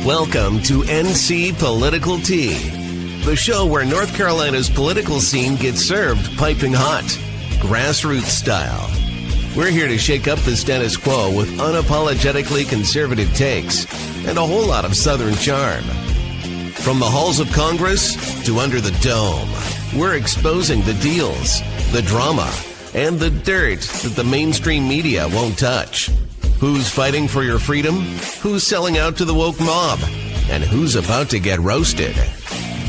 Welcome to NC Political Tea, the show where North Carolina's political scene gets served piping hot, grassroots style. We're here to shake up the status quo with unapologetically conservative takes and a whole lot of Southern charm. From the halls of Congress to under the dome, we're exposing the deals, the drama, and the dirt that the mainstream media won't touch. Who's fighting for your freedom? Who's selling out to the woke mob? And who's about to get roasted?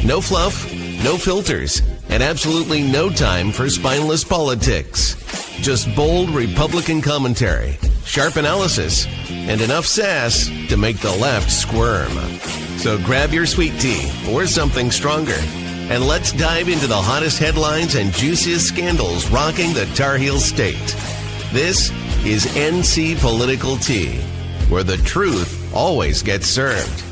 No fluff, no filters, and absolutely no time for spineless politics. Just bold Republican commentary, sharp analysis, and enough sass to make the left squirm. So grab your sweet tea or something stronger, and let's dive into the hottest headlines and juiciest scandals rocking the Tar Heel State. This is NC Political Tea, where the truth always gets served.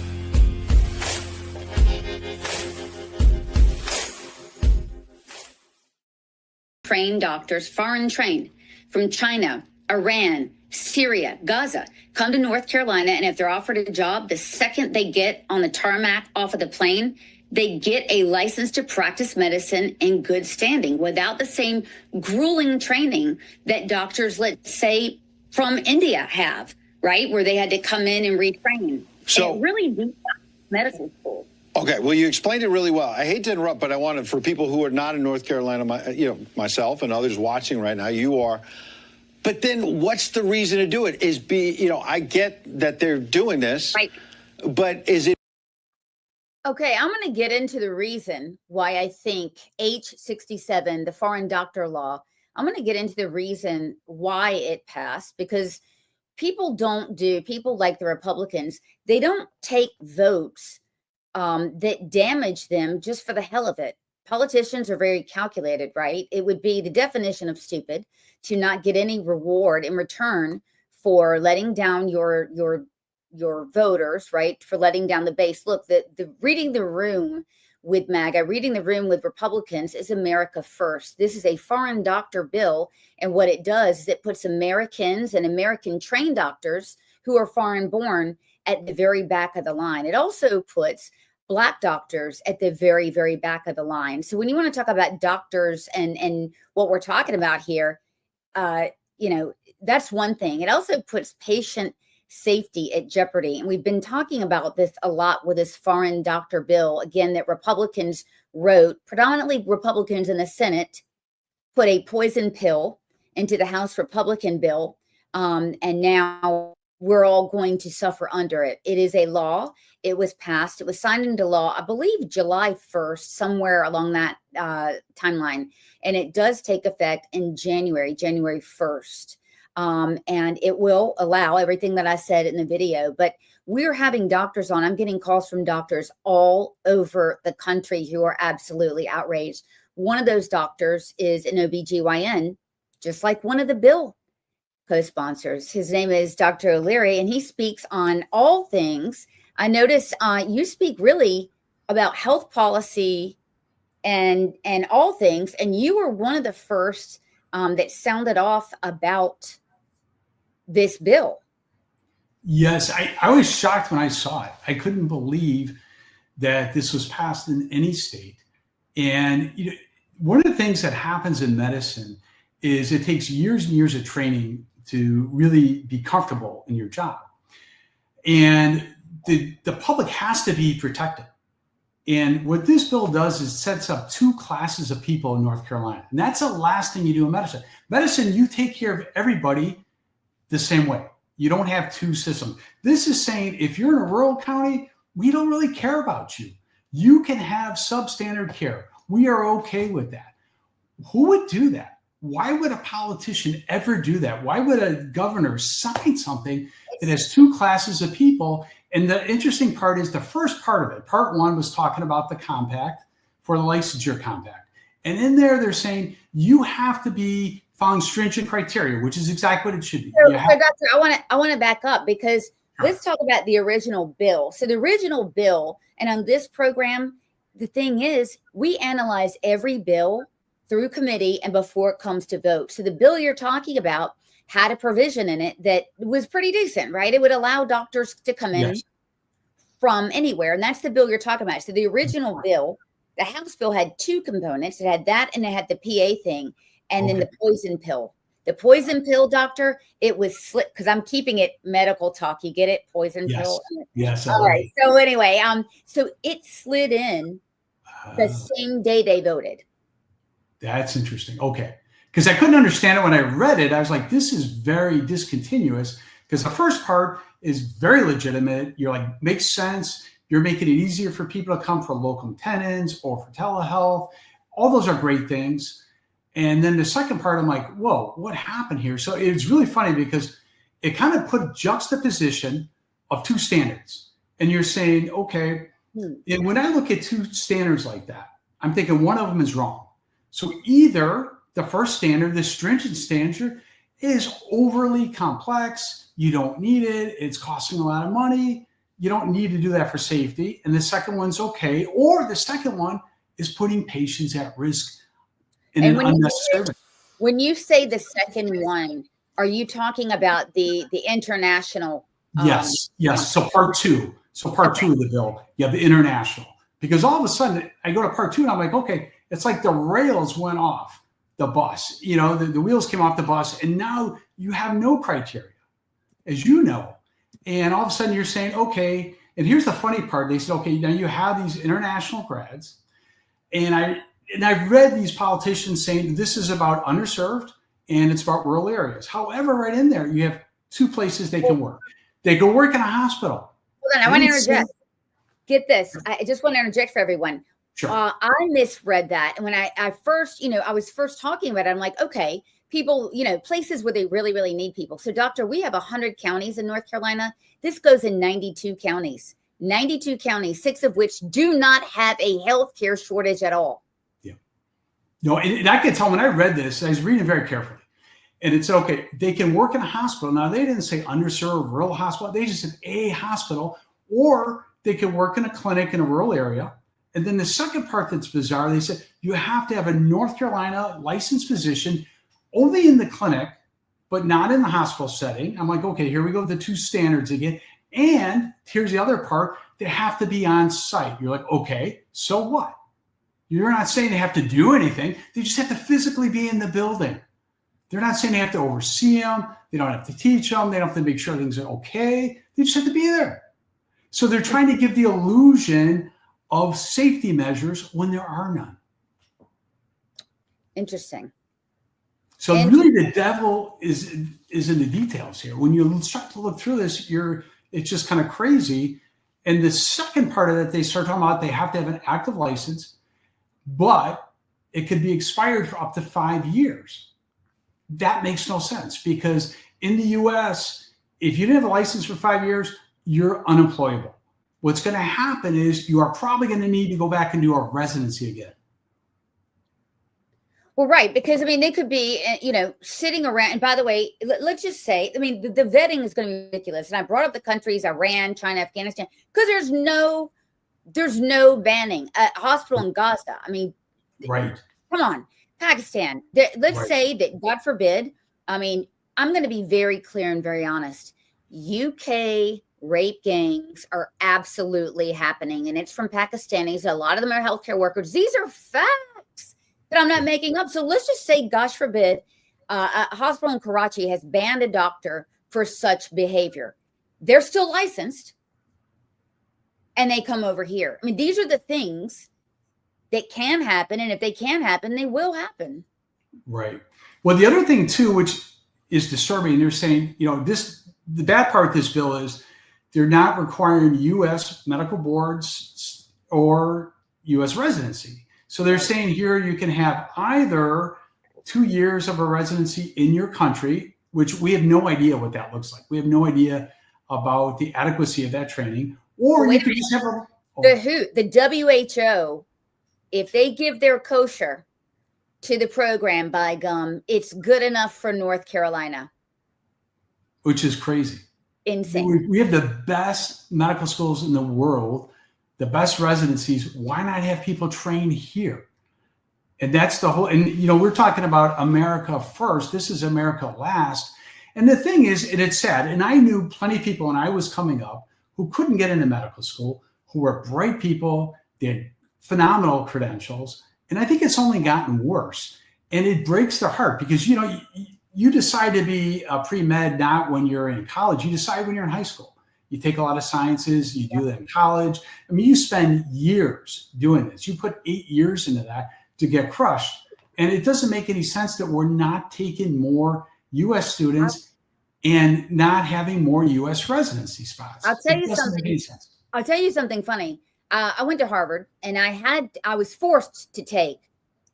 Trained doctors, foreign trained, from China, Iran, Syria, Gaza, come to North Carolina, and if they're offered a job, the second they get on the tarmac off of the plane, they get a license to practice medicine in good standing without the same grueling training that doctors, let's say, from India have, right? Where they had to come in and retrain. So and really deep medical school. Okay, well, you explained it really well. I hate to interrupt, but I wanted, for people who are not in North Carolina, myself and others watching right now, you are. But then what's the reason to do it? I get that they're doing this, right? But is it? Okay, I'm going to get into the reason why I think H-67, the foreign doctor law, I'm going to get into the reason why it passed, because people like the Republicans, they don't take votes that damage them just for the hell of it. Politicians are very calculated, right? It would be the definition of stupid to not get any reward in return for letting down your voters, right? For letting down the base. Look, the reading the room with MAGA, reading the room with Republicans is America first. This is a foreign doctor bill. And what it does is it puts Americans and American trained doctors who are foreign born at the very back of the line. It also puts Black doctors at the very, very back of the line. So when you want to talk about doctors and what we're talking about here, that's one thing. It also puts patient safety at jeopardy. And we've been talking about this a lot with this foreign doctor bill, again, that Republicans wrote, predominantly Republicans in the Senate, put a poison pill into the House Republican bill. And now we're all going to suffer under it. It is a law. It was passed. It was signed into law, I believe, July 1st, somewhere along that timeline. And it does take effect in January 1st. And it will allow everything that I said in the video. But we're having doctors on. I'm getting calls from doctors all over the country who are absolutely outraged. One of those doctors is an OBGYN, just like one of the bill co-sponsors. His name is Dr. O'Leary, and he speaks on all things. I noticed you speak really about health policy and all things, and you were one of the first that sounded off about this bill. Yes, I was shocked when I saw it. I couldn't believe that this was passed in any state. And one of the things that happens in medicine is it takes years and years of training to really be comfortable in your job. And the public has to be protected. And what this bill does is sets up two classes of people in North Carolina. And that's the last thing you do in medicine. Medicine, you take care of everybody the same way. You don't have two systems. This is saying if you're in a rural county, we don't really care about you. You can have substandard care. We are okay with that. Who would do that? Why would a politician ever do that? Why would a governor sign something that has two classes of people? And the interesting part is the first part of it. Part one was talking about the compact for the licensure compact. And in there, they're saying you have to be following stringent criteria, which is exactly what it should be. So Doctor, I want to back up because let's talk about the original bill. So the original bill, and on this program, the thing is, we analyze every bill through committee and before it comes to vote. So the bill you're talking about had a provision in it that was pretty decent, right? It would allow doctors to come in from anywhere. And that's the bill you're talking about. So the original bill, the House bill, had two components. It had that and it had the PA thing, and then the poison pill. The poison pill, doctor, it was slick, because I'm keeping it medical talk. You get it? Poison pill. Yes. All right. So anyway, so it slid in the same day they voted. That's interesting. Okay. Because I couldn't understand it when I read it. I was like, this is very discontinuous, because the first part is very legitimate. You're like, makes sense. You're making it easier for people to come for local tenants or for telehealth. All those are great things. And then the second part, I'm like, whoa, what happened here? So it's really funny because it kind of put a juxtaposition of two standards. And you're saying, okay, and when I look at two standards like that, I'm thinking one of them is wrong. So either the first standard, the stringent standard, is overly complex. You don't need it. It's costing a lot of money. You don't need to do that for safety. And the second one's okay. Or the second one is putting patients at risk. And when you say the second one, are you talking about the international? Yes. So part two. So part two of the bill, you have the international. Because all of a sudden, I go to part two and I'm like, okay, it's like the rails went off the bus. You know, the wheels came off the bus, and now you have no criteria, as you know. And all of a sudden you're saying, okay, and here's the funny part. They said, okay, now you have these international grads. And I've read these politicians saying this is about underserved and it's about rural areas. However, right in there, you have two places they can work. They can work in a hospital. Hold on, I want to interject. Get this. I just want to interject for everyone. Sure. I misread that. And when I first, I was first talking about it, I'm like, okay, people, places where they really, really need people. So doctor, we have 100 counties in North Carolina. This goes in 92 counties, 6 of which do not have a healthcare shortage at all. No, and I could tell when I read this, I was reading it very carefully. And it's okay, they can work in a hospital. Now, they didn't say underserved rural hospital. They just said a hospital, or they could work in a clinic in a rural area. And then the second part that's bizarre, they said you have to have a North Carolina licensed physician only in the clinic, but not in the hospital setting. I'm like, okay, here we go with the two standards again. And here's the other part, they have to be on site. You're like, okay, so what? You're not saying they have to do anything. They just have to physically be in the building. They're not saying they have to oversee them. They don't have to teach them. They don't have to make sure things are okay. They just have to be there. So they're trying to give the illusion of safety measures when there are none. Interesting. So really the devil is in the details here. When you start to look through this, it's just kind of crazy. And the second part of it, they start talking about they have to have an active license, but it could be expired for up to 5 years. That makes no sense, because in the US, if you didn't have a license for 5 years, you're unemployable. What's going to happen is you are probably going to need to go back and do a residency again. Well, right, because they could be, sitting around. And by the way, let's just say, the vetting is going to be ridiculous. And I brought up the countries, Iran, China, Afghanistan, because there's no banning. A hospital in Gaza. Right. Come on, Pakistan. Let's say that, God forbid. I'm going to be very clear and very honest. UK rape gangs are absolutely happening, and it's from Pakistanis. A lot of them are healthcare workers. These are facts that I'm not making up. So let's just say, gosh forbid, a hospital in Karachi has banned a doctor for such behavior. They're still licensed, and they come over here. These are the things that can happen, and if they can happen, they will happen. Right. Well, the other thing too, which is disturbing, they're saying, the bad part of this bill is they're not requiring U.S. medical boards or U.S. residency. So they're saying here you can have either 2 years of a residency in your country, which we have no idea what that looks like. We have no idea about the adequacy of that training. Or you could just have the WHO, if they give their kosher to the program, by gum, it's good enough for North Carolina. Which is crazy. Insane. We have the best medical schools in the world, the best residencies. Why not have people train here? And that's the whole, and we're talking about America first. This is America last. And the thing is, and it's sad, and I knew plenty of people when I was coming up who couldn't get into medical school, who were bright people, they had phenomenal credentials. And I think it's only gotten worse. And it breaks their heart because, you decide to be a pre-med not when you're in college. You decide when you're in high school. You take a lot of sciences, you do that in college. I mean, you spend years doing this. You put 8 years into that to get crushed. And it doesn't make any sense that we're not taking more U.S. students and not having more U.S. residency spots. I'll tell you something funny. I went to Harvard and I was forced to take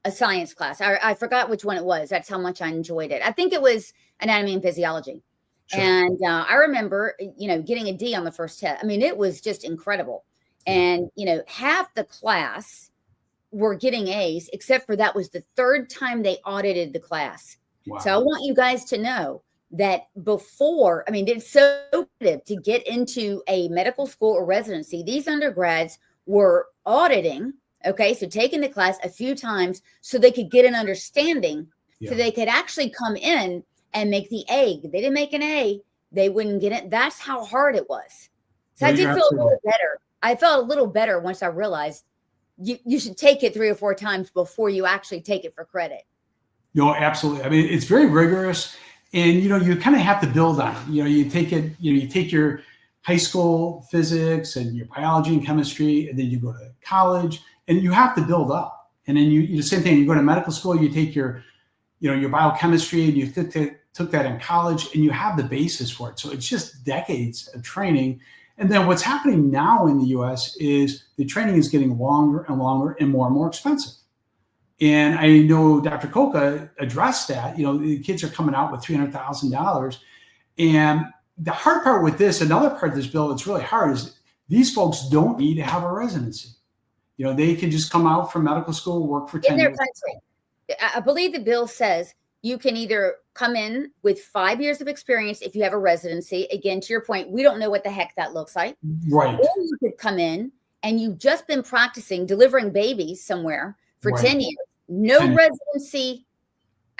a science class. I forgot which one it was. That's how much I enjoyed it. I think it was anatomy and physiology. Sure. And I remember, getting a D on the first test. I mean, it was just incredible. And, half the class were getting A's, except for that was the third time they audited the class. Wow. So I want you guys to know that it's so competitive to get into a medical school or residency. These undergrads were auditing, so taking the class a few times so they could get an understanding, so they could actually come in and make the A. If they didn't make an A, they wouldn't get it. That's how hard it was. So I did feel a little better. I felt a little better once I realized you should take it 3 or 4 times before you actually take it for credit. No, absolutely. I mean, it's very rigorous. And, you kind of have to build on it. You take it, you take your high school physics and your biology and chemistry, and then you go to college and you have to build up. And then you same thing, you go to medical school, you take your biochemistry and you took that in college and you have the basis for it. So it's just decades of training. And then what's happening now in the US is the training is getting longer and longer and more expensive. And I know Dr. Coca addressed that. The kids are coming out with $300,000. And the hard part with this, another part of this bill that's really hard, is these folks don't need to have a residency. They can just come out from medical school, work for 10 years. In their country. I believe the bill says you can either come in with 5 years of experience if you have a residency. Again, to your point, we don't know what the heck that looks like. Right. Or you could come in and you've just been practicing delivering babies somewhere for 10 years. No residency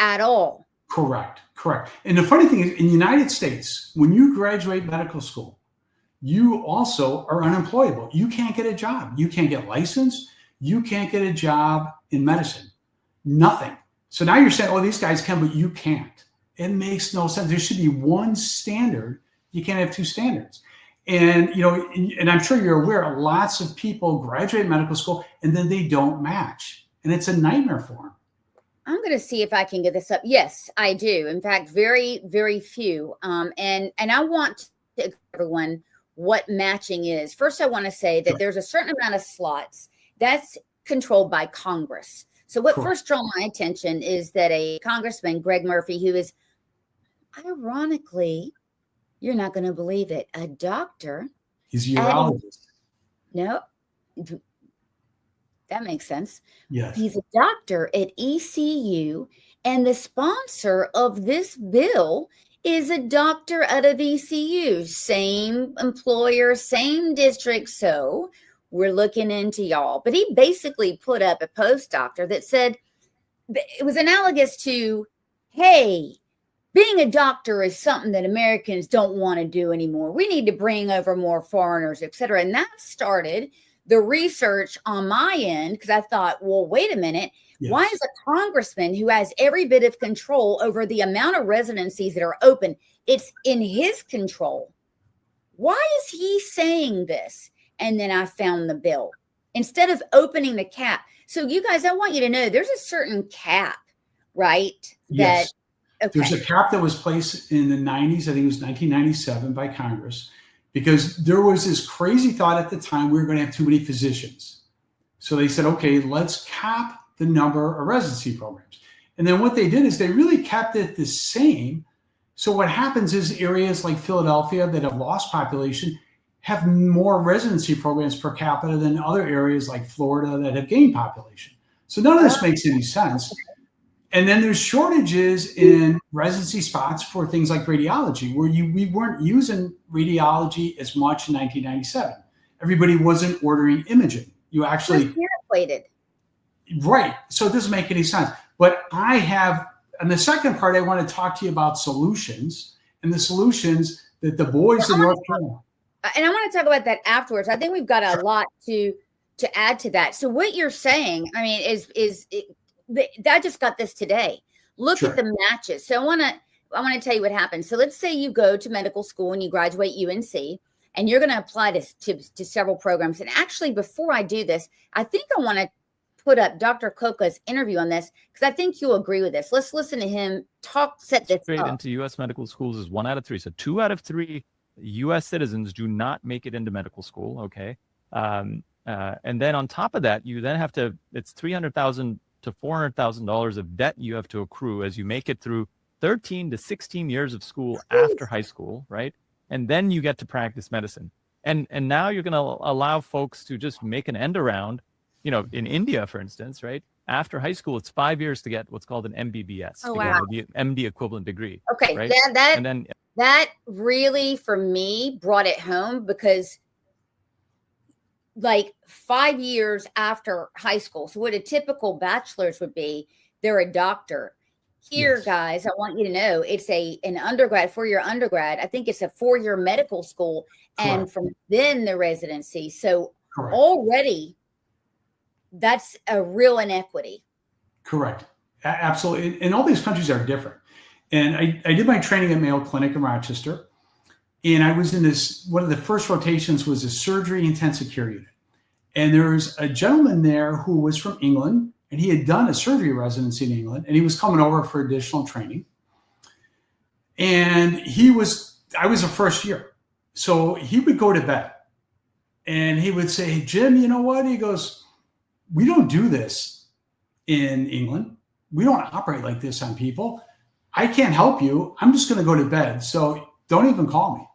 at all. Correct. And the funny thing is, in the United States, when you graduate medical school, you also are unemployable. You can't get a job. You can't get licensed. You can't get a job in medicine. Nothing. So now you're saying, these guys can, but you can't. It makes no sense. There should be one standard. You can't have 2 standards. And, and I'm sure you're aware, lots of people graduate medical school and then they don't match. And it's a nightmare for them. I'm going to see if I can get this up. Yes, I do. In fact, very, very few. And I want to tell everyone what matching is. First, I want to say that there's a certain amount of slots that's controlled by Congress. So what first drew my attention is that a Congressman, Greg Murphy, who is ironically, you're not going to believe it, a doctor. He's a urologist. No. That makes sense. Yes. He's a doctor at ECU, and the sponsor of this bill is a doctor out of ECU. Same employer, same district. So we're looking into y'all. But he basically put up a post, doctor, that said it was analogous to, hey, being a doctor is something that Americans don't want to do anymore. We need to bring over more foreigners, et cetera. And that started the research on my end, because I thought, well, wait a minute. Yes. Why is a congressman who has every bit of control over the amount of residencies that are open, it's in his control. Why is he saying this? And then I found the bill. Instead of opening the cap. So you guys, I want you to know there's a certain cap, right? Yes. There's a cap that was placed in the 90s. I think it was 1997 by Congress. Because there was this crazy thought at the time we were going to have too many physicians. So they said, okay, let's cap the number of residency programs. And then what they did is they really kept it the same. So what happens is areas like Philadelphia that have lost population have more residency programs per capita than other areas like Florida that have gained population. So none of this makes any sense. And then there's shortages in residency spots for things like radiology, where we weren't using radiology as much in 1997. Everybody wasn't ordering imaging. You actually antiquated. Right. So it doesn't make any sense. But and the second part, I want to talk to you about solutions and the solutions that the boys in North Carolina. And I want to talk about that afterwards. I think we've got a lot to add to that. So what you're saying, I mean, I just got this today. Look at the matches. So I want to tell you what happens. So let's say you go to medical school and you graduate UNC, and you're going to apply to several programs. And actually, before I do this, I think I want to put up Dr. Coca's interview on this, because I think you'll agree with this. Let's listen to him set this straight up. Into U.S. medical schools is 1 out of 3. So 2 out of 3 U.S. citizens do not make it into medical school. Okay. And then on top of that, you then have to, it's $300,000 to $400,000 of debt you have to accrue as you make it through 13 to 16 years of school after high school, right? And then you get to practice medicine. And now you're going to allow folks to just make an end around, you know, in India, for instance, right? After high school, it's 5 years to get what's called an MBBS, the MD equivalent degree. Okay, right? That really, for me, brought it home, because like 5 years after high school, so what a typical bachelor's would be, they're a doctor. Here, guys, I want you to know it's an undergrad, 4-year undergrad. I think it's a 4-year medical school, and from then the residency. So already that's a real inequity. Correct. Absolutely. And all these countries are different. And I did my training at Mayo Clinic in Rochester. And I was in one of the first rotations was a surgery intensive care unit. And there was a gentleman there who was from England, and he had done a surgery residency in England, and he was coming over for additional training. And I was a first year. So he would go to bed and he would say, "Hey, Jim, you know what?" He goes, "We don't do this in England. We don't operate like this on people. I can't help you. I'm just going to go to bed. So don't even call me."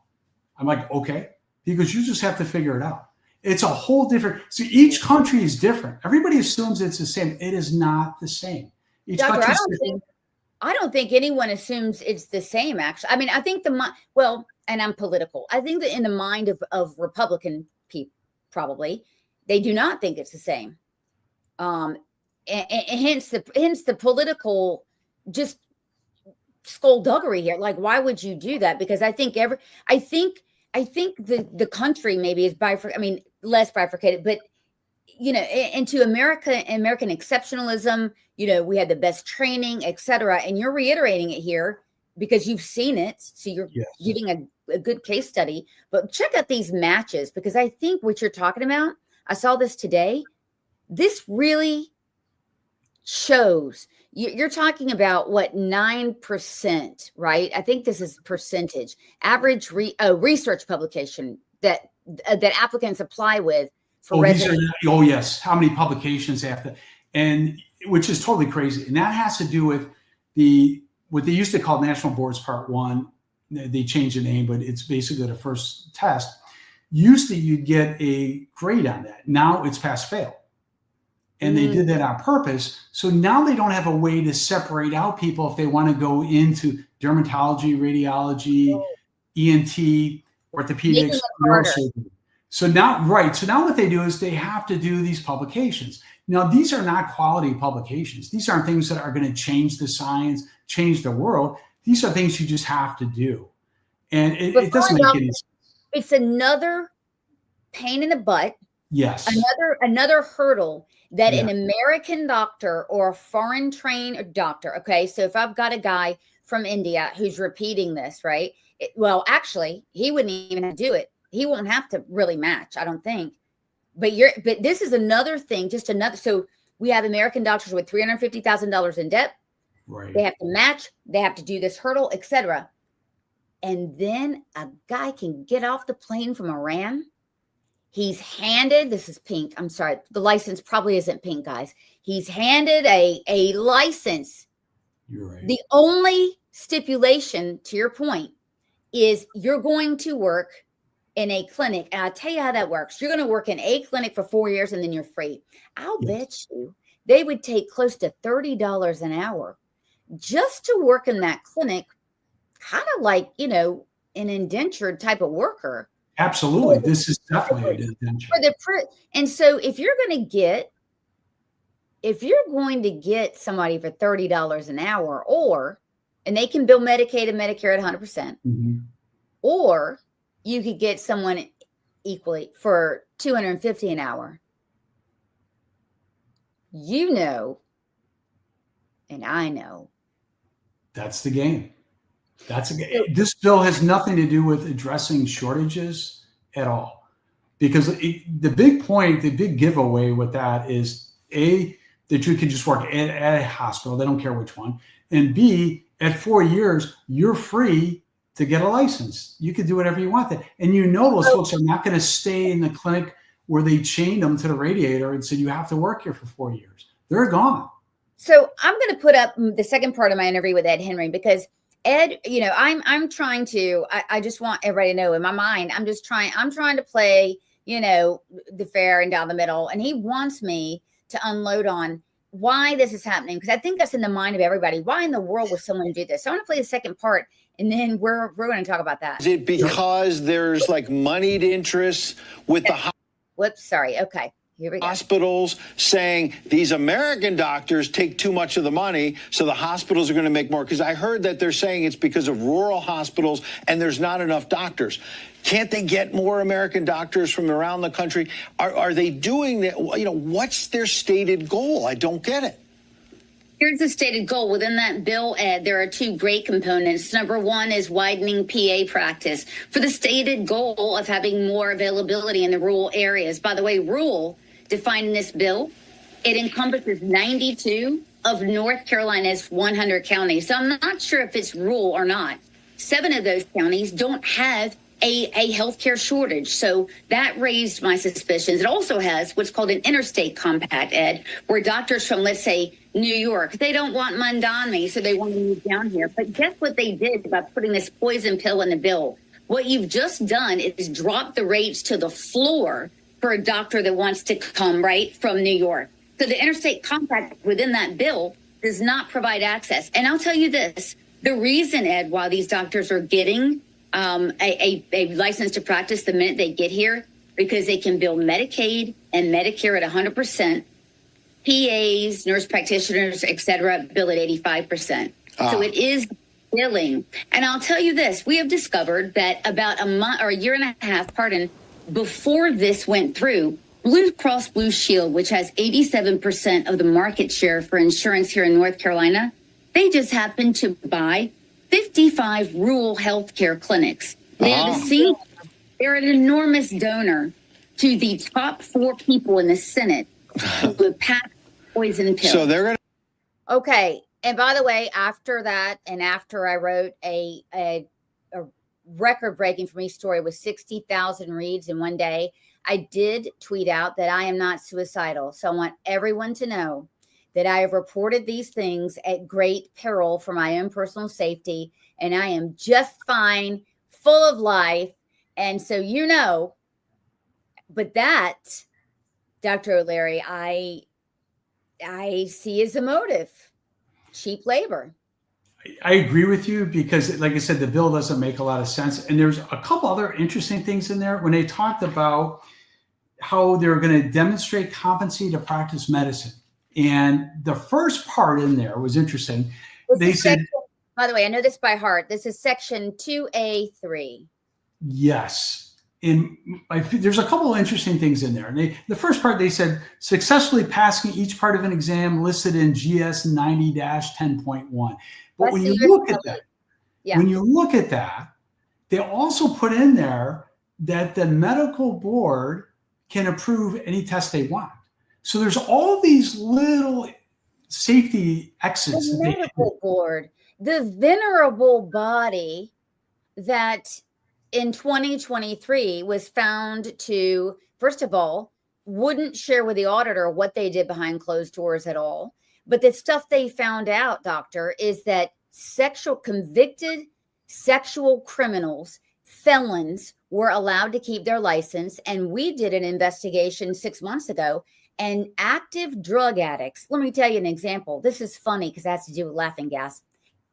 I'm like, "Okay." He goes, "You just have to figure it out." It's a whole different. So each country is different. Everybody assumes it's the same. It is not the same. Doctor, I don't think anyone assumes it's the same, actually. I mean, I think and I'm political. I think that in the mind of Republican people, probably, they do not think it's the same. And hence the political just skullduggery here. Like, why would you do that? Because I think the country maybe is less bifurcated, but you know, into American exceptionalism, you know, we had the best training, et cetera. And you're reiterating it here because you've seen it. So you're giving a good case study, but check out these matches, because I think what you're talking about, I saw this today. This really shows you're talking about what 9%, right? I think this is percentage average research publication that applicants apply with for residency. Yes. How many publications after, and which is totally crazy. And that has to do with what they used to call National Boards Part 1. They changed the name, but it's basically the first test. Used to, you'd get a grade on that. Now it's pass fail. And they did that on purpose. So now they don't have a way to separate out people if they want to go into dermatology, radiology, ENT, orthopedics, neurosurgery. So now what they do is they have to do these publications. Now, these are not quality publications. These aren't things that are going to change the science, change the world. These are things you just have to do. And it doesn't make any sense. It's another pain in the butt. Yes. Another hurdle that an American doctor or a foreign trained doctor. Okay. So if I've got a guy from India who's repeating this, right? Actually, he wouldn't even do it. He won't have to really match, I don't think. But this is another thing, so we have American doctors with $350,000 in debt. Right. They have to match, they have to do this hurdle, etc. And then a guy can get off the plane from Iran. He's handed, this is pink. I'm sorry, the license probably isn't pink, guys. He's handed a license. You're right. The only stipulation, to your point, is you're going to work in a clinic. And I'll tell you how that works. You're going to work in a clinic for 4 years and then you're free. I'll bet you they would take close to $30 an hour just to work in that clinic, kind of like, you know, an indentured type of worker. Absolutely. This is definitely an indenture. And so if you're going to get somebody for $30 an hour, and they can bill Medicaid and Medicare at 100%, or you could get someone equally for $250 an hour. You know, and I know. That's the game. That's a game. This bill has nothing to do with addressing shortages at all. Because the big point, the big giveaway with that is A, that you can just work at a hospital, they don't care which one. And B, at 4 years, you're free to get a license. You can do whatever you want there. And you know those folks are not going to stay in the clinic where they chained them to the radiator and said, you have to work here for 4 years. They're gone. So I'm going to put up the second part of my interview with Ed Henry, because Ed, you know, I'm trying to, I just want everybody to know in my mind, I'm trying to play, you know, the fair and down the middle. And he wants me to unload on why this is happening, because I think that's in the mind of everybody. Why in the world would someone do this? So I want to play the second part, and then we're going to talk about that. Is it because there's like moneyed interests with the Whoops, sorry. Okay, here we go. hospitals saying these American doctors take too much of the money, so the hospitals are going to make more? Because I heard that they're saying it's because of rural hospitals and there's not enough doctors. Can't they get more American doctors from around the country? Are they doing that? You know, what's their stated goal? I don't get it. Here's the stated goal. Within that bill, Ed, there are two great components. Number one is widening PA practice for the stated goal of having more availability in the rural areas. By the way, rural, defined in this bill, it encompasses 92 of North Carolina's 100 counties. So I'm not sure if it's rural or not. 7 of those counties don't have a healthcare shortage. So that raised my suspicions. It also has what's called an interstate compact, Ed, where doctors from, let's say, New York, they don't want Mondami, so they want to move down here. But guess what they did by putting this poison pill in the bill? What you've just done is drop the rates to the floor for a doctor that wants to come right from New York. So the interstate compact within that bill does not provide access. And I'll tell you this, the reason, Ed, why these doctors are getting a license to practice the minute they get here, because they can bill Medicaid and Medicare at 100%, PAs, nurse practitioners, et cetera, bill at 85%. So it is billing. And I'll tell you this, we have discovered that about a month or a year and a half, before this went through, Blue Cross Blue Shield, which has 87% of the market share for insurance here in North Carolina, they just happened to buy 55 rural healthcare clinics. They're they're an enormous donor to the top 4 people in the Senate who would pass poison pill. So they're going to. Okay. And by the way, after that, and after I wrote a record-breaking for me story with 60,000 reads in one day, I did tweet out that I am not suicidal. So I want everyone to know that I have reported these things at great peril for my own personal safety, and I am just fine, full of life. And so, you know, but that, Dr. O'Leary, I see as a motive, cheap labor. I agree with you because, like I said, the bill doesn't make a lot of sense. And there's a couple other interesting things in there when they talked about how they're going to demonstrate competency to practice medicine. And the first part in there was interesting. They said, by the way, I know this by heart. This is section 2A3. Yes. And there's a couple of interesting things in there. And the first part, they said, successfully passing each part of an exam listed in GS 90-10.1. But when you look at that, when you look at that, they also put in there that the medical board can approve any test they want. So there's all these little safety exits. The medical board, the venerable body that in 2023 was found to, first of all, wouldn't share with the auditor what they did behind closed doors at all. But the stuff they found out, doctor, is that convicted sexual criminals, felons, were allowed to keep their license. And we did an investigation 6 months ago. And active drug addicts, let me tell you an example. This is funny because it has to do with laughing gas.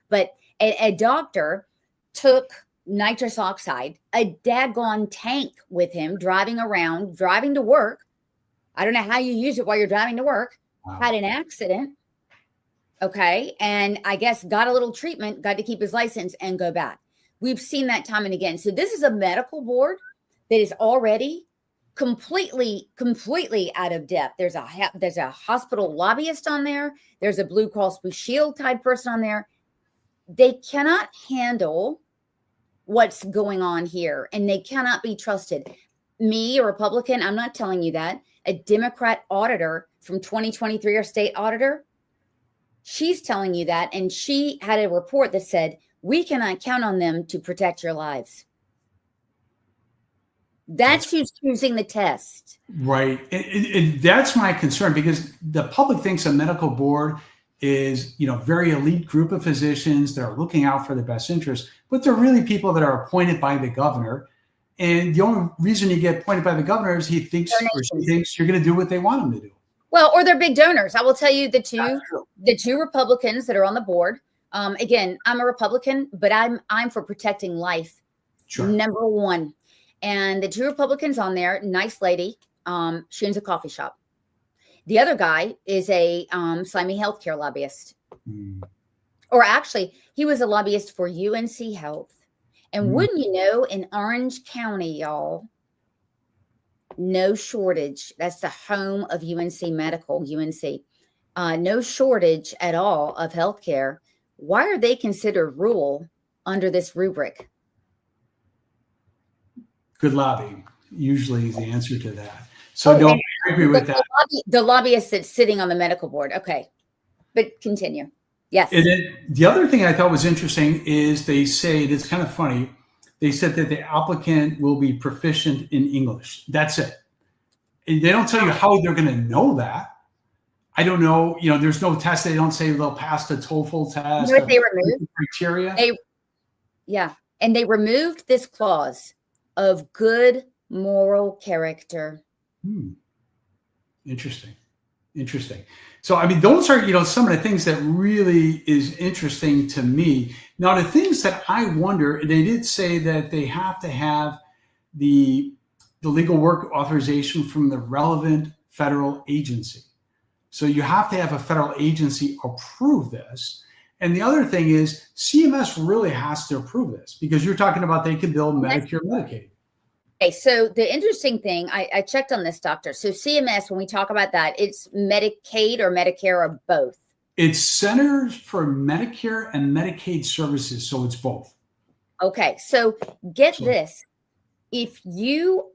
But a doctor took nitrous oxide, a daggone tank with him, driving to work. I don't know how you use it while you're driving to work. Wow. Had an accident. Okay. And I guess got a little treatment, got to keep his license and go back. We've seen that time and again. So this is a medical board that is already completely out of depth. There's a hospital lobbyist on there. There's a Blue Cross Blue Shield type person on there. They cannot handle what's going on here, and they cannot be trusted. Me, a Republican, I'm not telling you that. A Democrat auditor from 2023, our state auditor, she's telling you that. And she had a report that said, we cannot count on them to protect your lives. That's who's choosing the test. Right. And that's my concern, because the public thinks a medical board is, very elite group of physicians that are looking out for the best interest, but they're really people that are appointed by the governor. And the only reason you get appointed by the governor is he thinks or she thinks you're going to do what they want him to do. Well, or they're big donors. I will tell you the two Republicans that are on the board. Again, I'm a Republican, but I'm for protecting life. Sure. Number one. And the two Republicans on there, nice lady. She owns a coffee shop. The other guy is a slimy healthcare lobbyist. Or actually, he was a lobbyist for UNC Health. And wouldn't you know, in Orange County, y'all, no shortage. That's the home of UNC Medical, UNC. No shortage at all of healthcare. Why are they considered rural under this rubric? Good lobbying usually is the answer to that. So I agree with that. The lobbyist that's sitting on the medical board. Okay. But continue. Yes. And then the other thing I thought was interesting is they say, it's kind of funny, they said that the applicant will be proficient in English. That's it. And they don't tell you how they're going to know that. I don't know. There's no test. They don't say they'll pass the TOEFL test. You know what they removed? Criteria. And they removed this clause of good moral character. Interesting. So, those are, some of the things that really is interesting to me. Now, the things that I wonder, they did say that they have to have the legal work authorization from the relevant federal agency. So you have to have a federal agency approve this. And the other thing is CMS really has to approve this, because you're talking about they can bill Medicare, Medicaid. Okay, so the interesting thing, I checked on this, doctor. So CMS, when we talk about that, it's Medicaid or Medicare or both? It's Centers for Medicare and Medicaid Services, so it's both. Okay, so this. If you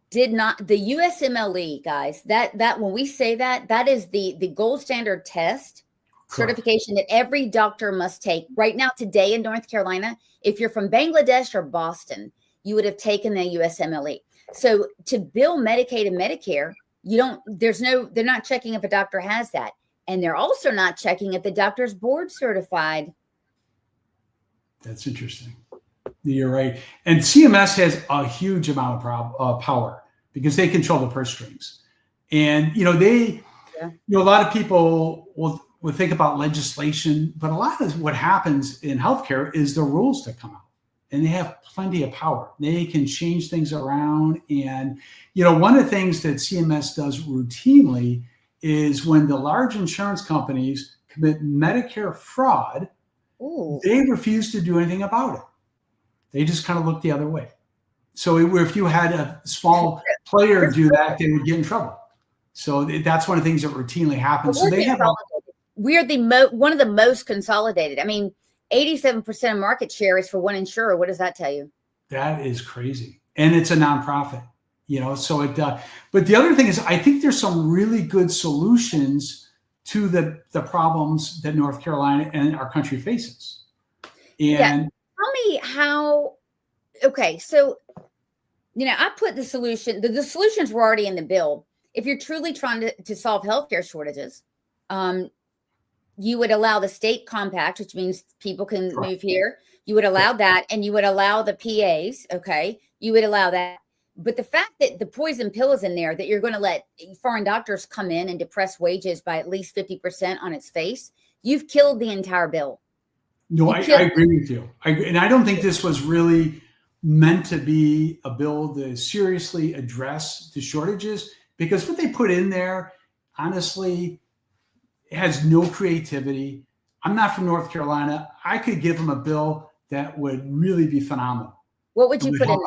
did not, the USMLE, guys, that when we say that is the gold standard test. Correct. Certification that every doctor must take. Right now, today in North Carolina, if you're from Bangladesh or Boston, you would have taken the USMLE. So to bill Medicaid and Medicare, they're not checking if a doctor has that. And they're also not checking if the doctor's board certified. That's interesting. You're right. And CMS has a huge amount of power because they control the purse strings. And, a lot of people will think about legislation, but a lot of what happens in healthcare is the rules that come out. And they have plenty of power. They can change things around. And, one of the things that CMS does routinely is when the large insurance companies commit Medicare fraud, they refuse to do anything about it. They just kind of look the other way. So if you had a small player do that, they would get in trouble. So that's one of the things that routinely happens. So they have we're one of the most consolidated. 87% of market share is for one insurer. What does that tell you? That is crazy. And it's a nonprofit, so it, but the other thing is, I think there's some really good solutions to the problems that North Carolina and our country faces. And tell me how, okay. So, I put the solutions were already in the bill. If you're truly trying to solve healthcare shortages, you would allow the state compact, which means people can move here. You would allow that, and you would allow the PAs. Okay. You would allow that. But the fact that the poison pill is in there, that you're going to let foreign doctors come in and depress wages by at least 50% on its face, you've killed the entire bill. No, I agree with you. And I don't think this was really meant to be a bill to seriously address the shortages, because what they put in there, honestly, has no creativity. I'm not from North Carolina. I could give them a bill that would really be phenomenal. What would you put in there?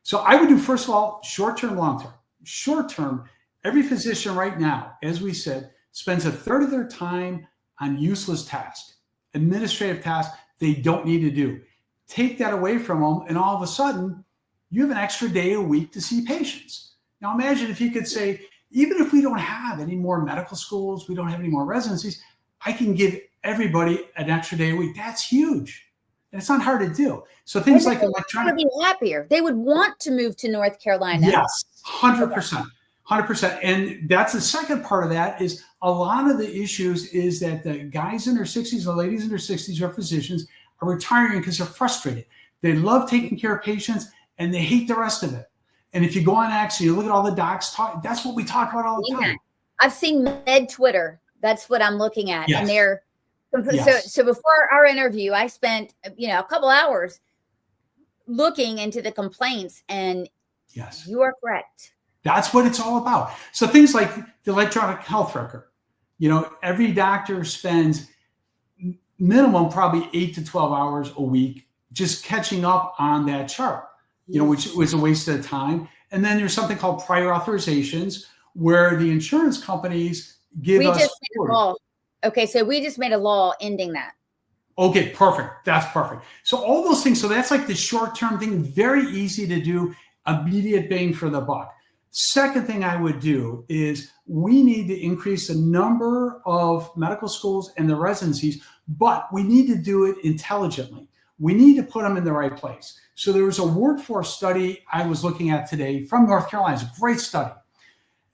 So I would do, first of all, short-term, long-term. Short-term, every physician right now, as we said, spends a third of their time on useless tasks, administrative tasks they don't need to do. Take that away from them, and all of a sudden, you have an extra day a week to see patients. Now imagine if you could say, even if we don't have any more medical schools, we don't have any more residencies, I can give everybody an extra day a week. That's huge. And it's not hard to do. So things like electronic. They would be happier. They would want to move to North Carolina. Yes, 100%. 100%. And that's the second part of that is a lot of the issues is that the guys in their 60s, the ladies in their 60s are physicians are retiring because they're frustrated. They love taking care of patients and they hate the rest of it. And if you go on X and you look at all the docs talk, that's what we talk about all the time. I've seen Med Twitter. That's what I'm looking at. Yes. And they're Yes. so before our interview, I spent, a couple hours looking into the complaints, and Yes, you are correct. that's what it's all about. So things like the electronic health record, every doctor spends minimum probably 8 to 12 hours a week just catching up on that chart, which was a waste of time. And then there's something called prior authorizations where the insurance companies give us. Just made a law. Okay, so we just made a law ending that. Okay, perfect. That's perfect. So all those things. So that's like the short-term thing, very easy to do, immediate bang for the buck. Second thing I would do is we need to increase the number of medical schools and the residencies, but we need to do it intelligently. We need to put them in the right place. So there was a workforce study I was looking at today from North Carolina. It's a great study.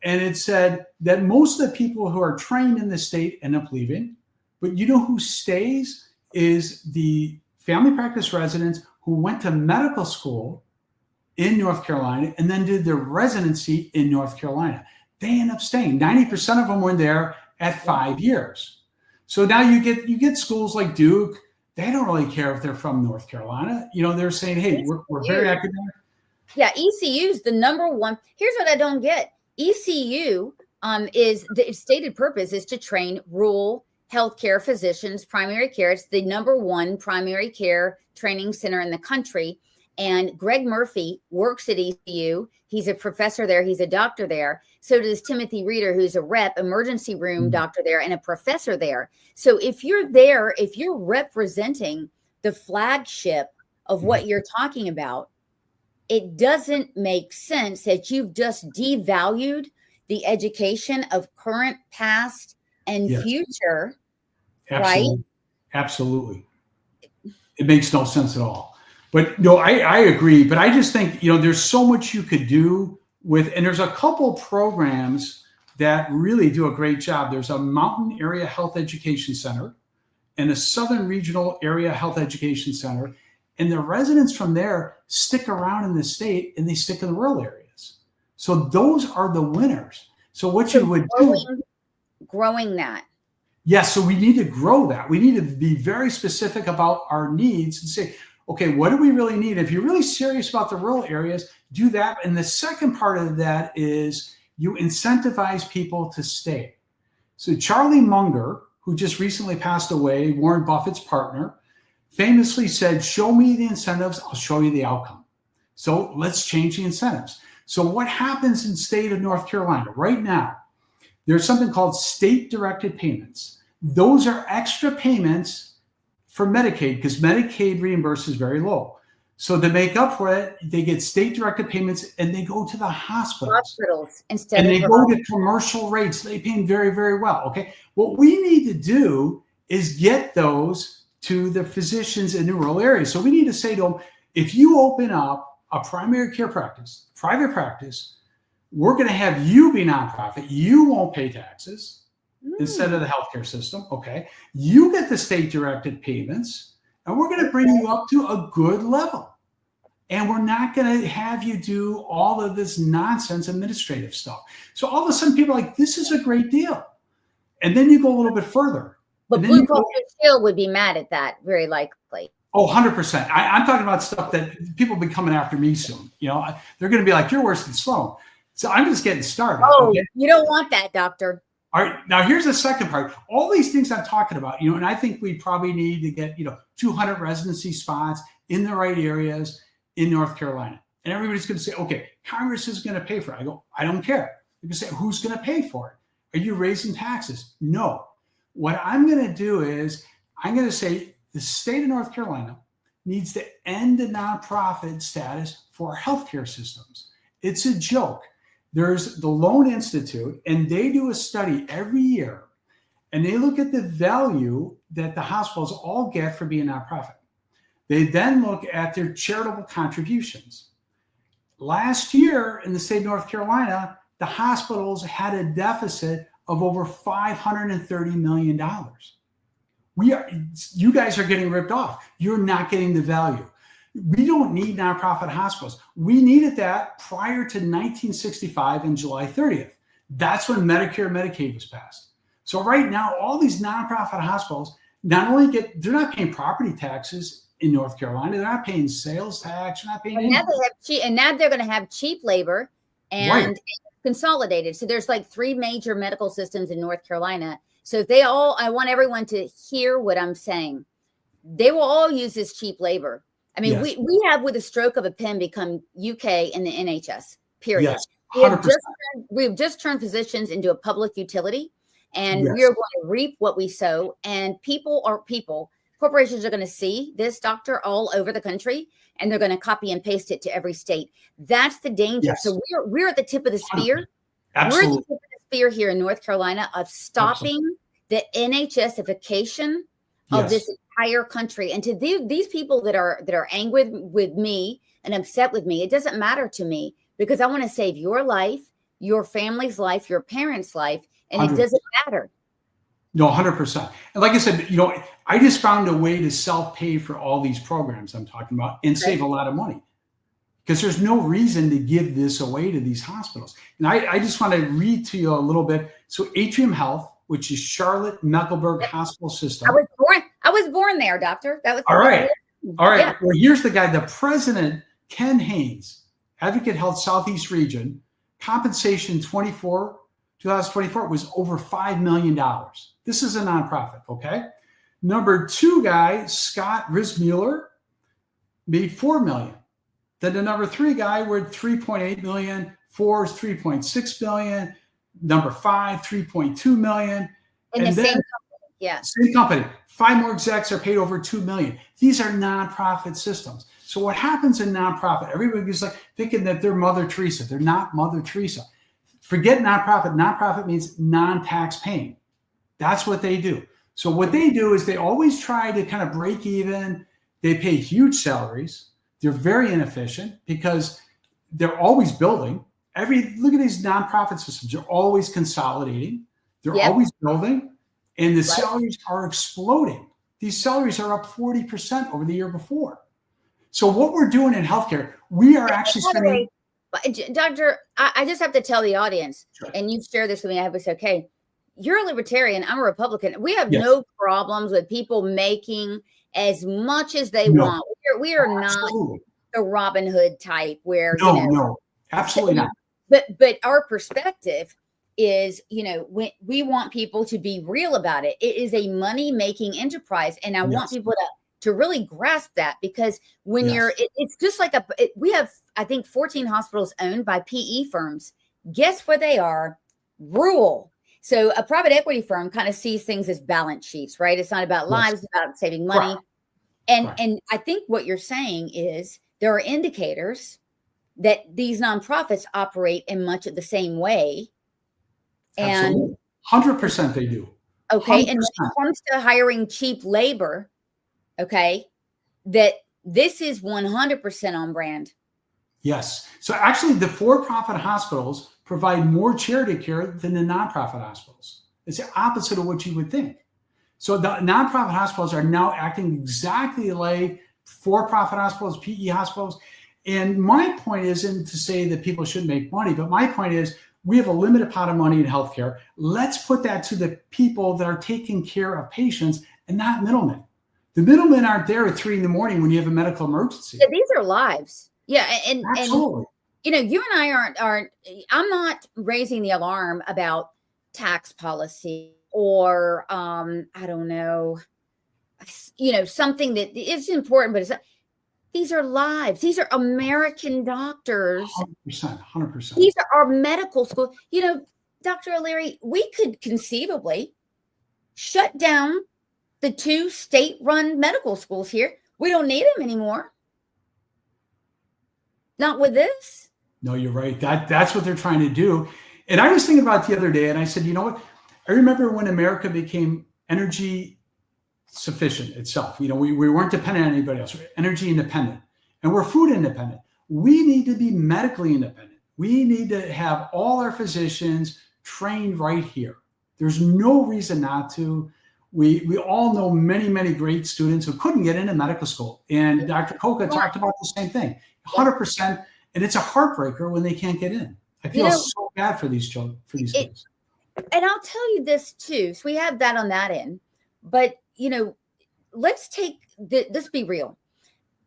And it said that most of the people who are trained in the state end up leaving, but you know who stays is the family practice residents who went to medical school in North Carolina and then did their residency in North Carolina. They end up staying. 90% of them were there at 5 years. So now you get schools like Duke. They don't really care if they're from North Carolina. They're saying, hey, we're very academic. Yeah, ECU is the number one. Here's what I don't get. ECU is the stated purpose is to train rural healthcare physicians, primary care. It's the number one primary care training center in the country. And Greg Murphy works at ECU. He's a professor there. He's a doctor there. So does Timothy Reeder, who's a rep, emergency room doctor there, and a professor there. So if you're there, if you're representing the flagship of what you're talking about, it doesn't make sense that you've just devalued the education of current, past, and future. Absolutely. Right? Absolutely. It makes no sense at all. But no, I agree. But I just think, there's so much you could do with, and there's a couple programs that really do a great job. There's a Mountain Area Health Education Center and a Southern Regional Area Health Education Center. And the residents from there stick around in the state and they stick in the rural areas. So those are the winners. So what you would do. Growing that. Yes. So we need to grow that. We need to be very specific about our needs and say, okay, what do we really need? If you're really serious about the rural areas, do that. And the second part of that is you incentivize people to stay. So Charlie Munger, who just recently passed away, Warren Buffett's partner, famously said, show me the incentives, I'll show you the outcome. So let's change the incentives. So what happens in the state of North Carolina right now? There's something called state-directed payments. Those are extra payments for Medicaid because Medicaid reimburses very low. So to make up for it, they get state-directed payments and they go to the hospitals instead and of they go to commercial rates. They pay very, very well. Okay. What we need to do is get those to the physicians in the rural areas. So we need to say to them, if you open up a primary care practice, private practice, we're going to have you be nonprofit. You won't pay taxes instead of the healthcare system. Okay. You get the state-directed payments and we're going to bring you up to a good level. And we're not going to have you do all of this nonsense administrative stuff. So all of a sudden people are like, this is a great deal. And then you go a little bit further. But Blue Cross Blue Shield would be mad at that, very likely. Oh, 100%. I'm talking about stuff that people will be coming after me soon. They're going to be like, you're worse than Sloan. So I'm just getting started. Oh, okay? You don't want that, doctor. All right. Now, here's the second part. All these things I'm talking about, and I think we probably need to get, 200 residency spots in the right areas in North Carolina. And everybody's going to say, okay, Congress is going to pay for it. I go, I don't care. You can say, who's going to pay for it? Are you raising taxes? No. What I'm going to do is I'm going to say the state of North Carolina needs to end the nonprofit status for healthcare systems. It's a joke. There's the Loan Institute, and they do a study every year, and they look at the value that the hospitals all get for being a nonprofit. They then look at their charitable contributions. Last year in the state of North Carolina, the hospitals had a deficit of over $530 million. You guys are getting ripped off. You're not getting the value. We don't need nonprofit hospitals. We needed that prior to 1965 and July 30th. That's when Medicare and Medicaid was passed. So right now, all these nonprofit hospitals they're not paying property taxes in North Carolina. They're not paying sales tax. They're not paying anything. And now they're going to have cheap labor and consolidated. So there's like 3 major medical systems in North Carolina. So if I want everyone to hear what I'm saying. They will all use this cheap labor. I mean, yes. we have with a stroke of a pen become UK and the NHS, period. Yes, we've just turned physicians into a public utility, and we are going to reap what we sow. And corporations are going to see this doctor all over the country, and they're going to copy and paste it to every state. That's the danger. Yes. So we're at the tip of the spear. Absolutely. We're at the tip of the spear here in North Carolina of stopping the NHSification of this entire country. And to these people that are angry with me and upset with me, it doesn't matter to me, because I want to save your life, your family's life, your parents' life, and 100%. It doesn't matter. No, 100%. And like I said, I just found a way to self-pay for all these programs I'm talking about and save a lot of money, because there's no reason to give this away to these hospitals. And I just want to read to you a little bit. So Atrium Health, which is Charlotte Mecklenburg Hospital System. I was born there, doctor. That was all right. All right. Yeah. Well, here's the guy, the president, Ken Haynes, Advocate Health Southeast Region, compensation 2024 was over $5 million. This is a nonprofit, okay? Number 2 guy, Scott Rismuller, made $4 million. Then the number 3 guy were $3.8 million. 4 is $3.6 million. Number 5, $3.2 million. In the same company, yeah. Same company. 5 more execs are paid over $2 million. These are nonprofit systems. So what happens in nonprofit? Everybody's like thinking that they're Mother Teresa. They're not Mother Teresa. Forget nonprofit. Nonprofit means non-tax paying. That's what they do. So what they do is they always try to kind of break even. They pay huge salaries. They're very inefficient because they're always building. Look at these nonprofit systems. They're always consolidating. They're always building, and the salaries are exploding. These salaries are up 40% over the year before. So what we're doing in healthcare, we are actually spending. Doctor, I just have to tell the audience, and you share this with me, I hope it's okay. You're a libertarian. I'm a Republican. We have no problems with people making as much as they want. We are not the Robin Hood type where, no, absolutely not. But our perspective is, we want people to be real about it. It is a money-making enterprise, and I want people to really grasp that, because when it's just like we have, I think, 14 hospitals owned by PE firms. Guess where they are? Rural. So a private equity firm kind of sees things as balance sheets, right? It's not about lives, it's about saving money. And I think what you're saying is there are indicators that these nonprofits operate in much of the same way. Absolutely. 100% they do. Okay. 100%. And when it comes to hiring cheap labor, okay, that this is 100% on brand. Yes. So actually the for-profit hospitals provide more charity care than the nonprofit hospitals. It's the opposite of what you would think. So the nonprofit hospitals are now acting exactly like for-profit hospitals, PE hospitals. And my point isn't to say that people shouldn't make money, but my point is we have a limited pot of money in healthcare. Let's put that to the people that are taking care of patients and not middlemen. The middlemen aren't there at 3 a.m. when you have a medical emergency. Yeah, these are lives. Yeah. And absolutely. And, you and I aren't, I'm not raising the alarm about tax policy or, I don't know, something that is important, but These are lives. These are American doctors. 100%. These are our medical school. You know, Dr. O'Leary, we could conceivably shut down the 2 state-run medical schools here. We don't need them anymore. Not with this. No, you're right. That's what they're trying to do. And I was thinking about it the other day, and I said, you know what? I remember when America became energy sufficient itself. You know, we weren't dependent on anybody else. We're energy independent, and we're food independent. We need to be medically independent. We need to have all our physicians trained right here. There's no reason not to. We all know many great students who couldn't get into medical school. And Dr. Coca talked about the same thing, 100%. And it's a heartbreaker when they can't get in. I feel so bad for these children, for these kids. And I'll tell you this too. So we have that on that end. But, you know, let's be real.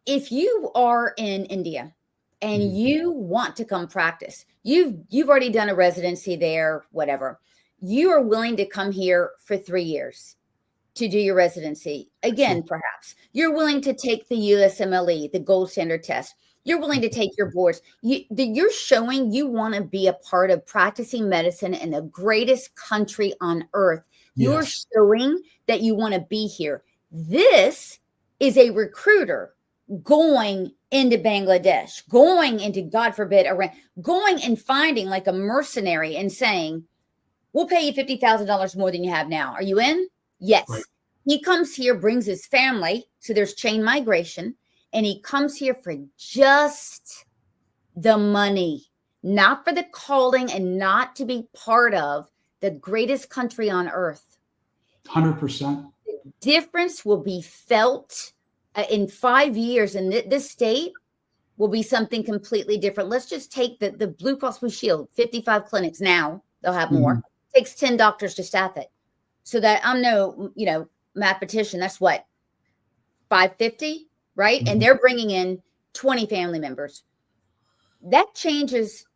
If you are in India and you want to come practice, you've already done a residency there, whatever. You are willing to come here for 3 years to do your residency. Again, perhaps. You're willing to take the USMLE, the gold standard test. You're willing to take your boards. You're showing you want to be a part of practicing medicine in the greatest country on earth. You're showing that you want to be here. This is a recruiter going into Bangladesh, going into, God forbid, Iran, going and finding like a mercenary and saying, we'll pay you $50,000 more than you have now. Are you in? Yes. Right. He comes here, brings his family. So there's chain migration. And he comes here for just the money, not for the calling and not to be part of the greatest country on earth. 100%. The difference will be felt in 5 years, and this state will be something completely different. Let's just take the Blue Cross Blue Shield, 55 clinics now. They'll have more. It takes 10 doctors to staff it. So that I'm no, mathematician. That's what, 550? Right? And they're bringing in 20 family members. That changes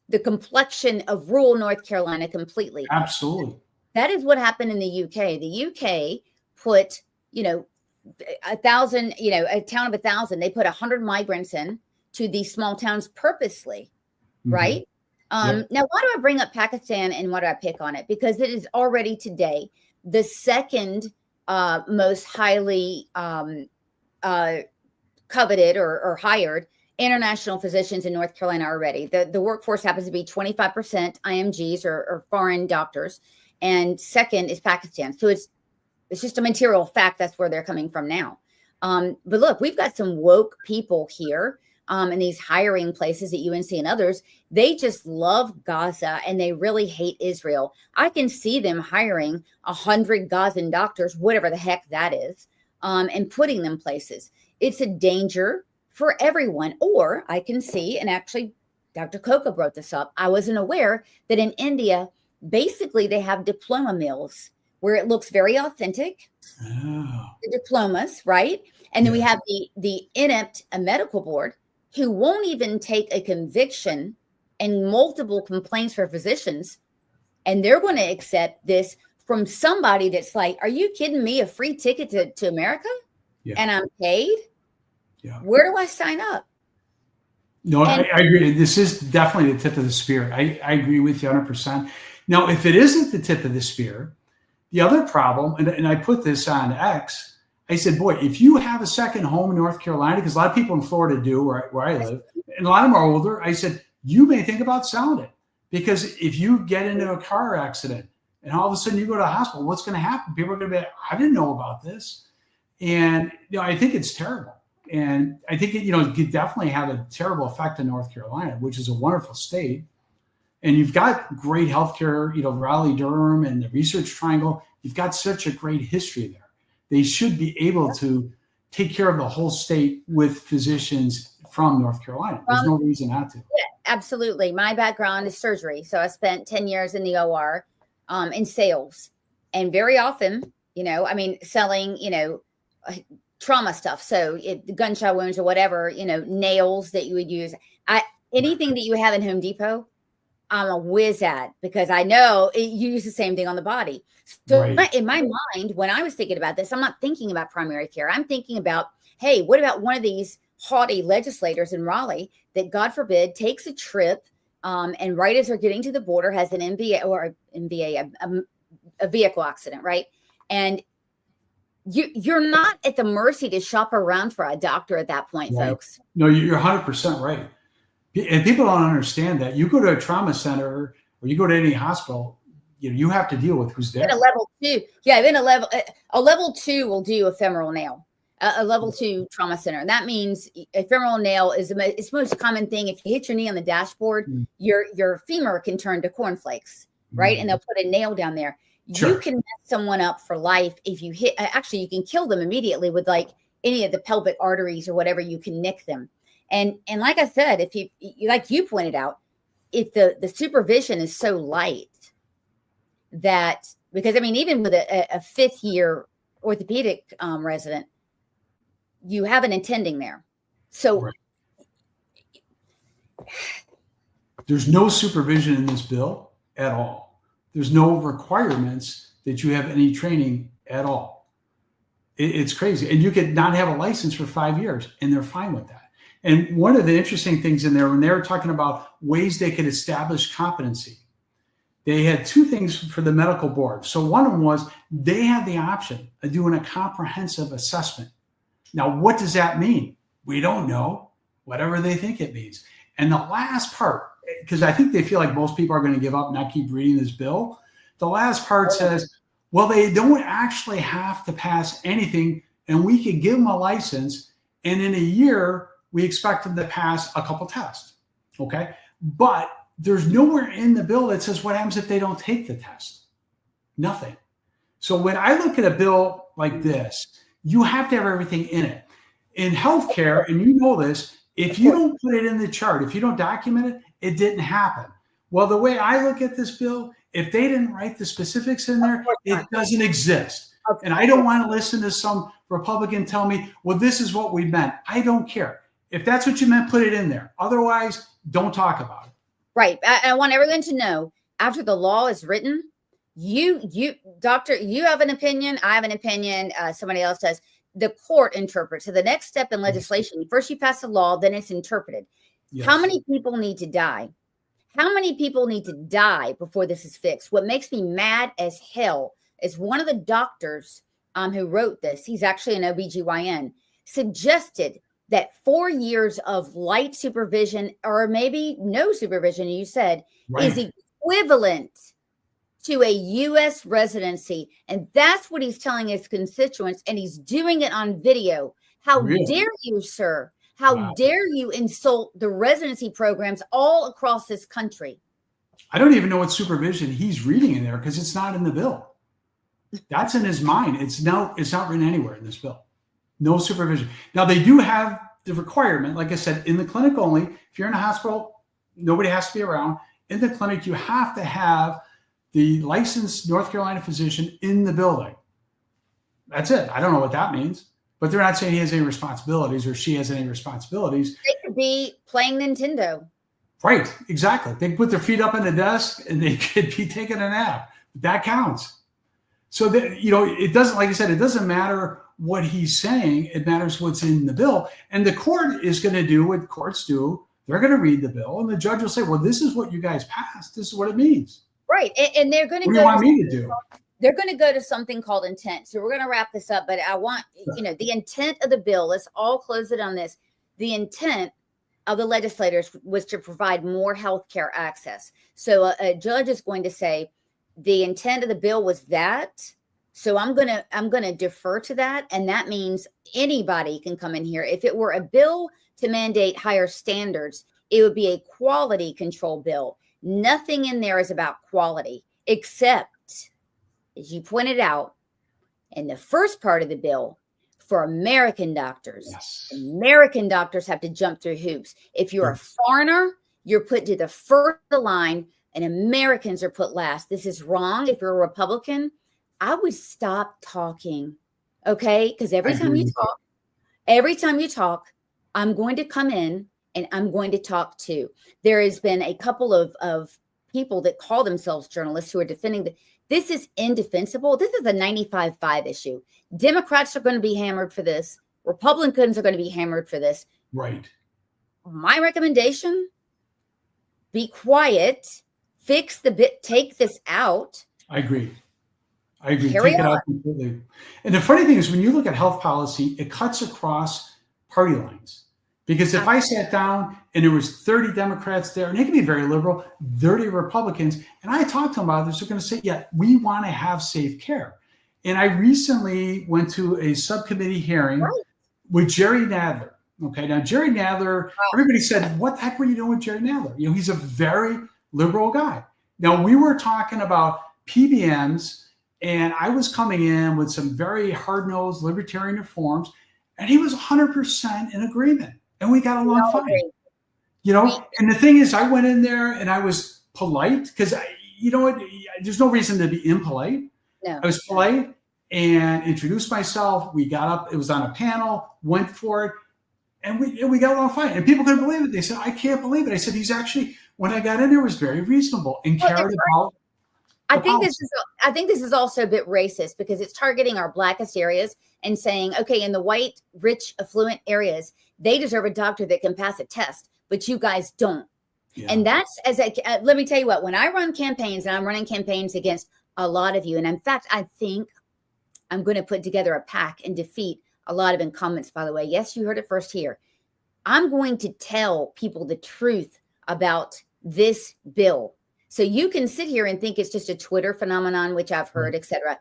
the complexion of rural North Carolina completely. Absolutely. That is what happened in the UK. The UK put, 1,000, a town of 1,000, they put 100 migrants in to these small towns purposely. Right? Now, why do I bring up Pakistan and why do I pick on it? Because it is already today the second most highly coveted or hired international physicians in North Carolina already. The workforce happens to be 25% IMGs or foreign doctors. And second is Pakistan. So it's just a material fact. That's where they're coming from now. But look, we've got some woke people here in these hiring places at UNC and others. They just love Gaza and they really hate Israel. I can see them hiring 100 Gazan doctors, whatever the heck that is, and putting them places. It's a danger for everyone. Or I can see, and actually Dr. Coca brought this up, I wasn't aware that in India, basically they have diploma mills where it looks very authentic. Oh. The diplomas, right? And then we have the inept medical board who won't even take a conviction and multiple complaints for physicians. And they're going to accept this from somebody that's like, are you kidding me? A free ticket to America? And I'm paid? Where do I sign up? No, I agree. This is definitely the tip of the spear. I agree with you 100%. Now, if it isn't the tip of the spear, the other problem, and I put this on X, I said, boy, if you have a second home in North Carolina, because a lot of people in Florida do where I live, and a lot of them are older, I said, you may think about selling it. Because if you get into a car accident and all of a sudden you go to the hospital, what's going to happen? People are going to be like, I didn't know about this. And, I think it's terrible. And I think it could definitely have a terrible effect in North Carolina, which is a wonderful state. And you've got great healthcare, Raleigh-Durham and the Research Triangle. You've got such a great history there. They should be able to take care of the whole state with physicians from North Carolina. There's no reason not to. Yeah, absolutely. My background is surgery. So I spent 10 years in the OR in sales. And very often, selling, trauma stuff. So gunshot wounds or whatever, nails that you would use. Anything that you have in Home Depot, I'm a whiz at because I know you use the same thing on the body. So in my mind, when I was thinking about this, I'm not thinking about primary care. I'm thinking about, hey, what about one of these haughty legislators in Raleigh that, God forbid, takes a trip and right as they're getting to the border has an a vehicle accident, right? And you're not at the mercy to shop around for a doctor at that point, Right. folks. No, you're 100% right. And people don't understand that. You go to a trauma center or you go to any hospital, you have to deal with who's there. In a level 2, yeah, in a level 2 will do a femoral nail. A level 2 trauma center. And that means a femoral nail is it's the most common thing. If you hit your knee on the dashboard, your femur can turn to cornflakes, right? And they'll put a nail down there. Sure. You can mess someone up for life if you hit. Actually, you can kill them immediately with like any of the pelvic arteries or whatever. You can nick them. And like I said, if you like you pointed out, if the supervision is so light that, because I mean, even with a 5th year orthopedic resident, you have an attending there. So Right. There's no supervision in this bill at all. There's no requirements that you have any training at all. It's crazy. And you could not have a license for 5 years, and they're fine with that. And one of the interesting things in there, when they were talking about ways they could establish competency, they had 2 things for the medical board. So one of them was they had the option of doing a comprehensive assessment. Now, what does that mean? We don't know. Whatever they think it means. And the last part, because I think they feel like most people are going to give up and not keep reading this bill. The last part says, well, they don't actually have to pass anything, and we could give them a license, and in a year, we expect them to pass a couple tests, okay? But there's nowhere in the bill that says what happens if they don't take the test. Nothing. So when I look at a bill like this, you have to have everything in it. In healthcare, and you know this, if you don't put it in the chart, if you don't document it, it didn't happen. Well, the way I look at this bill, if they didn't write the specifics in there, it doesn't exist. And I don't want to listen to some Republican tell me, well, this is what we meant. I don't care. If that's what you meant, put it in there. Otherwise, don't talk about it. Right. I want everyone to know, after the law is written, doctor, you have an opinion. I have an opinion. Somebody else does. The court interprets. So the next step in legislation, first you pass a law, then it's interpreted. Yes. How many people need to die? How many people need to die before this is fixed? What makes me mad as hell is one of the doctors who wrote this, he's actually an OBGYN, suggested that 4 years of light supervision, or maybe no supervision, you said, Right. is equivalent to a U.S. residency. And that's what he's telling his constituents, and he's doing it on video. How Really? dare you, sir? How Wow. dare you insult the residency programs all across this country? I don't even know what supervision he's reading in there because it's not in the bill. That's in his mind. It's not written anywhere in this bill. No supervision. Now, they do have the requirement, like I said, in the clinic only. If you're in a hospital, nobody has to be around. In the clinic, you have to have the licensed North Carolina physician in the building. That's it. I don't know what that means, but they're not saying he has any responsibilities or she has any responsibilities. They could be playing Nintendo. Right, exactly. They can put their feet up on the desk and they could be taking a nap. That counts. So that, it doesn't, like I said, it doesn't matter what he's saying. It matters what's in the bill. And the court is going to do what courts do. They're going to read the bill, and the judge will say, well, this is what you guys passed. This is what it means. Right. And they're going to What do you want me to do? They're going to go to something called intent. So we're going to wrap this up, but I want, the intent of the bill, let's all close it on this. The intent of the legislators was to provide more health care access. So a judge is going to say the intent of the bill was that. So I'm going to defer to that. And that means anybody can come in here. If it were a bill to mandate higher standards, it would be a quality control bill. Nothing in there is about quality, except, as you pointed out, in the first part of the bill, for American doctors. Yes. American doctors have to jump through hoops. If you're a foreigner, you're put to the first of the line, and Americans are put last. This is wrong. If you're a Republican, I would stop talking, okay? Because every time you talk, I'm going to come in and I'm going to talk too. There has been a couple of people that call themselves journalists who are defending this is indefensible. This is a 95-5 issue. Democrats are going to be hammered for this. Republicans are going to be hammered for this. Right. My recommendation, be quiet, fix the bit, take this out. I agree. Carry Carry Take it on. out completely. And the funny thing is, when you look at health policy, it cuts across party lines. Because if I sat down and there was 30 Democrats there, and they can be very liberal, 30 Republicans, and I talked to them about this, they're going to say, yeah, we want to have safe care. And I recently went to a subcommittee hearing with Jerry Nadler. Okay, now Jerry Nadler, everybody said, what the heck were you doing with Jerry Nadler? You know, he's a very liberal guy. Now, we were talking about PBMs, and I was coming in with some very hard-nosed libertarian reforms, and he was 100% in agreement. And we got along fine. You know, and the thing is, I went in there and I was polite because, you know what, there's no reason to be impolite. No. I was polite and introduced myself. We got up, it was on a panel, went for it, and we got along fine. And people couldn't believe it. They said, I can't believe it. I said, he's actually, when I got in there, was very reasonable and cared about. I think this is also a bit racist because it's targeting our blackest areas and saying, okay, in the white, rich, affluent areas, they deserve a doctor that can pass a test, but you guys don't. Yeah. And that's let me tell you what, when I run campaigns, and I'm running campaigns against a lot of you, and in fact, I think I'm going to put together a pack and defeat a lot of incumbents, by the way. Yes, you heard it first here. I'm going to tell people the truth about this bill. So you can sit here and think it's just a Twitter phenomenon, which I've heard, etc.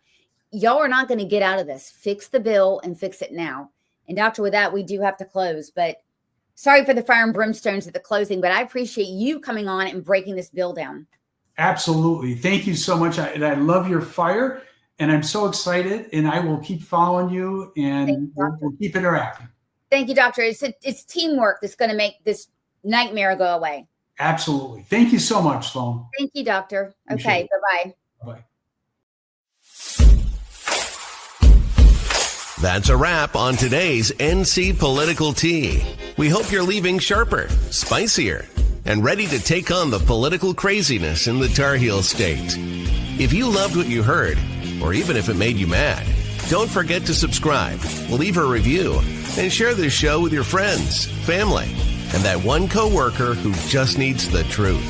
Y'all are not going to get out of this. Fix the bill and fix it now. And doctor, with that, we do have to close, but sorry for the fire and brimstones at the closing, but I appreciate you coming on and breaking this bill down. Absolutely. Thank you so much. I love your fire, and I'm so excited, and I will keep following you, and we'll keep interacting. Thank you, doctor. It's teamwork that's going to make this nightmare go away. Absolutely. Thank you so much, Sloan. Thank you, doctor. Okay. Bye-bye. Bye-bye. That's a wrap on today's NC Political Tea. We hope you're leaving sharper, spicier, and ready to take on the political craziness in the Tar Heel State. If you loved what you heard, or even if it made you mad, don't forget to subscribe, leave a review, and share this show with your friends, family, and that one coworker who just needs the truth.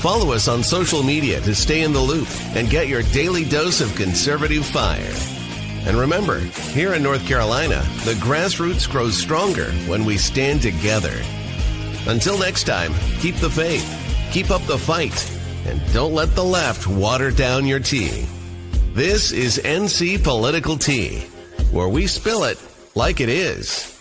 Follow us on social media to stay in the loop and get your daily dose of conservative fire. And remember, here in North Carolina, the grassroots grows stronger when we stand together. Until next time, keep the faith, keep up the fight, and don't let the left water down your tea. This is NC Political Tea, where we spill it like it is.